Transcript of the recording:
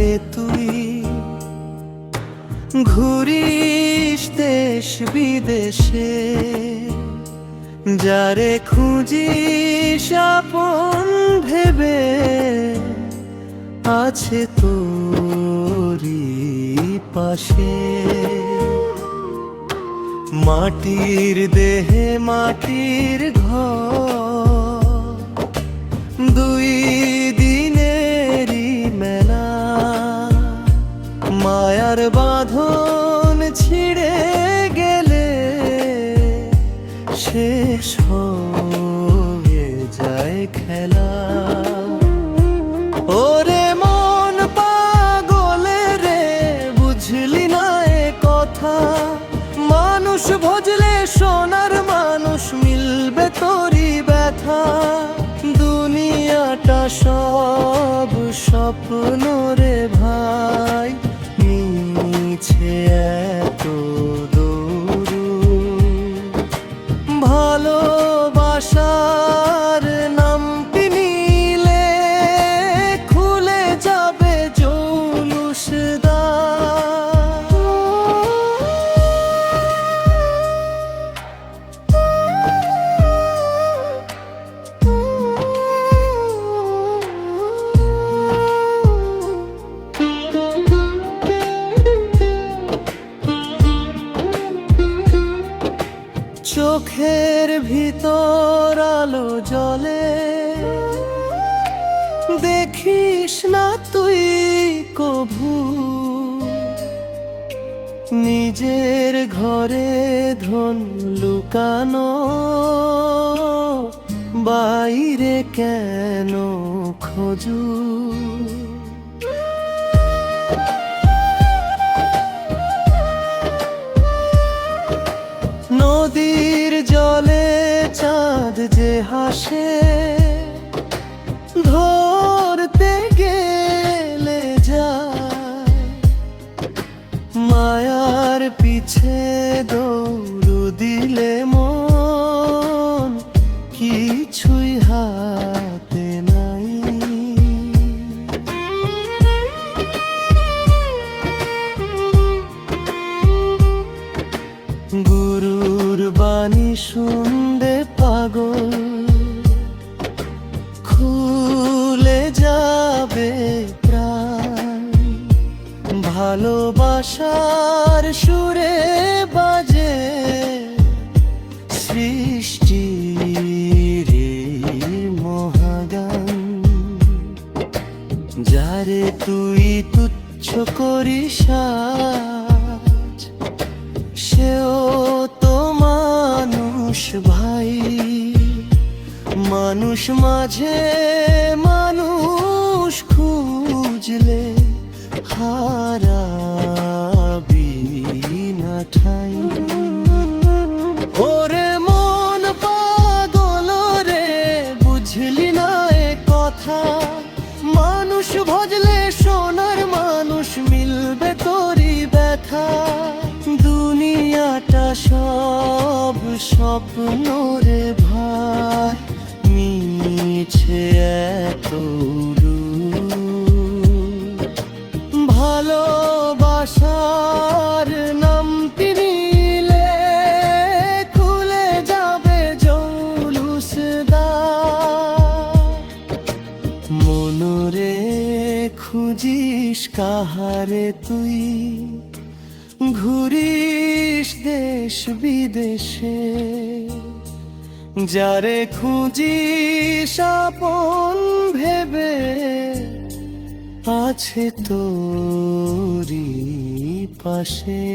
কাহারে তুই ঘুরিস দেশ বিদেশে, যারে খুঁজিস আপন ভেবে আছে তোরি পাশে। মাটির দেহে মাটির ঘর, দুই দিনেরই মেলা, মায়ার বাঁধন ছিঁড়ে গেলে শেষ হয়ে যায় খেলা। ওরে মন পাগলে রে, বুঝলি না এ কথা? মানুষ ভজলে সোনার মানুষ মিলবে তোরি ব্যথা। দুনিয়াটা সব স্বপ্ন রে ভাই, মিছে এত দূর। ভালোবাসার নামটি নিলে খুলে যাবে জৌলুসদার। চোখের ভিতর আলো জ্বলে, দেখিস না তুই কভু? নিজের ঘরে ধন লুকানো, বাইরে কেন খোঁজু? নদীর জলে চাঁদ যে হাসে, ধরতে গেলে যায়। মায়ার পিছে দৌড় দিলে মন কিছুই হাতে নাই। গুরুর বাণী শুনলে পাগল, খুলে যাবে প্রাণ। ভালোবাসার সুরে বাজে সৃষ্টির মহাগান। যারে তুই তুচ্ছ করিস আজ, সেও তো মানুষ ভাই। মানুষ মাঝে মানুষ খুঁজলে হারাবি না ঠাই। ওরে মন পাগল রে, বুঝলি না এ কথা? মানুষ ভজলে সোনার মানুষ মিলবে তোরি ব্যথা। দুনিয়াটা সব স্বপ্ন রে ভাই, মিছে এত দূর। ভালোবাসার নামটি নিলে খুলে যাবে জৌলুসদার। মনরে খুঁজিস কাহারে তুই ঘুরিস দেশ বিদেশে, যারে খুঁজিস আপন ভেবে আছে তোরি পাশে।